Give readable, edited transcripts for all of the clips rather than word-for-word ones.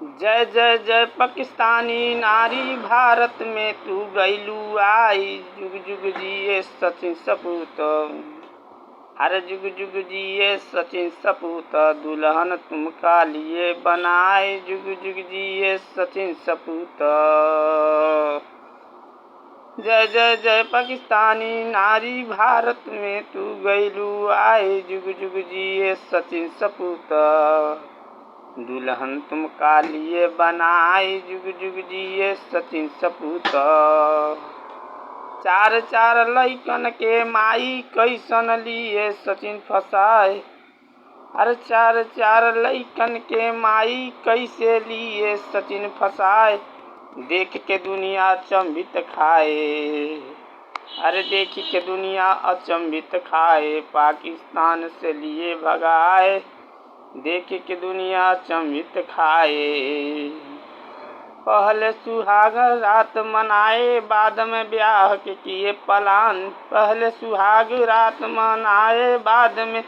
जय जय जय पाकिस्तानी नारी, भारत में तू गईलू आई। जुग जुग जिए सचिन सपूत, अरे जुग जुग जिए सचिन सपूत, दुल्हन तुमका लिए बनाए। जुग जुग जिए सचिन सपूत। जय जय जय पाकिस्तानी नारी, भारत में तू गईलू आई। जुग जुग जिए सचिन सपूत, दुल्हन तुमका लिए बनाई। जुग जुग जिए सचिन सपूत। चार चार लइकन के माई, कैसन लिए सचिन फसाए। अरे चार चार लइकन के माई, कैसे लिए सचिन फसाए। देख के दुनिया अचंभित खाए, अरे देख के दुनिया अचंभित खाए। पाकिस्तान से लिए भगाए, देख के दुनिया अचंभित खाए। पहले सुहाग रात मनाए, बाद में ब्याह के किए पलान। पहले सुहाग रात मनाए, बाद में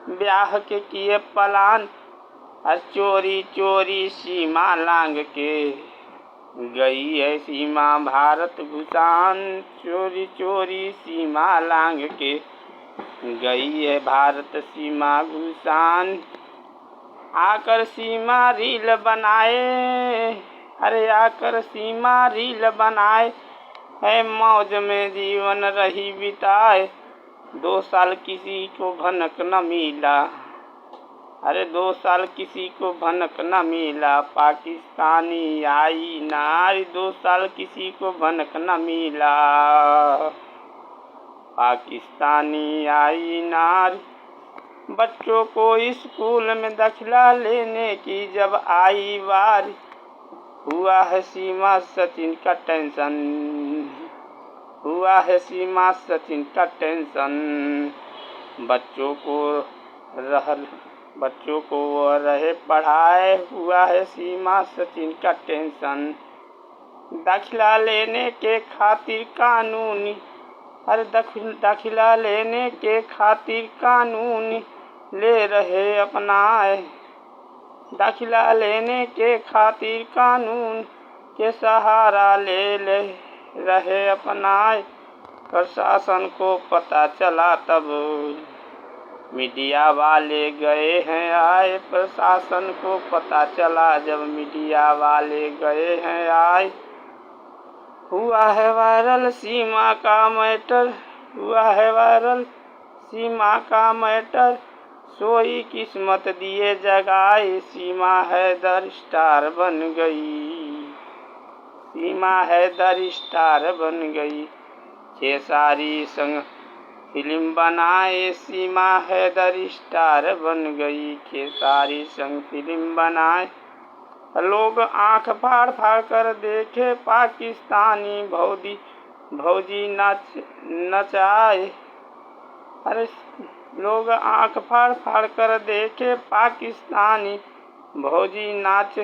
ब्याह के किए पलान। और चोरी चोरी सीमा लांग के गई है सीमा भारत घुसान। चोरी चोरी सीमा लांग के गई है भारत सीमा घुसान। आकर सीमा रील बनाए, अरे आकर सीमा रील बनाए। है मौज में जीवन रही बिताए। 2 साल किसी को भनक न मिला, अरे 2 साल किसी को भनक न मिला। पाकिस्तानी आई नारी, 2 साल किसी को भनक न मिला। पाकिस्तानी आई नारी, बच्चों को स्कूल में दाखिला लेने की जब आई बारी। हुआ है सीमा सचिन का टेंशन, हुआ है सीमा सचिन का टेंशन। बच्चों को रहे पढ़ाए, हुआ है सीमा सचिन का टेंशन। दाखिला लेने के खातिर कानूनी, हर दाखिला लेने के खातिर कानूनी ले रहे अपनाए। दाखिला लेने के खातिर कानून के सहारा ले रहे अपनाए। प्रशासन को पता चला तब मीडिया वाले गए हैं आए। प्रशासन को पता चला जब मीडिया वाले गए हैं आए। हुआ है वायरल सीमा का मैटर, हुआ है वायरल सीमा का मैटर। सोई किस्मत दिए जगाए, सीमा हैदर स्टार बन गई। सीमा हैदर स्टार बन गई। खेसारी संग फिल्म बनाए, सीमा हैदर स्टार बन गई। खेसारी संग फिल्म बनाए। लोग आंख फाड़ फाड़ कर देखे, पाकिस्तानी भौजी नचाए। अरे लोग आंख फाड़ फाड़ कर देखे, पाकिस्तानी भौजी नाच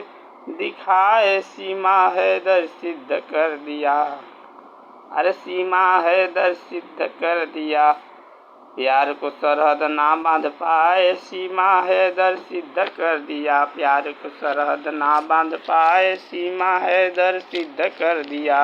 दिखाए। सीमा हैदर सिद्ध कर दिया, अरे सीमा हैदर सिद्ध कर दिया। प्यार को सरहद ना बांध पाए, सीमा हैदर सिद्ध कर दिया। प्यार को सरहद ना बांध पाए, सीमा हैदर सिद्ध कर दिया।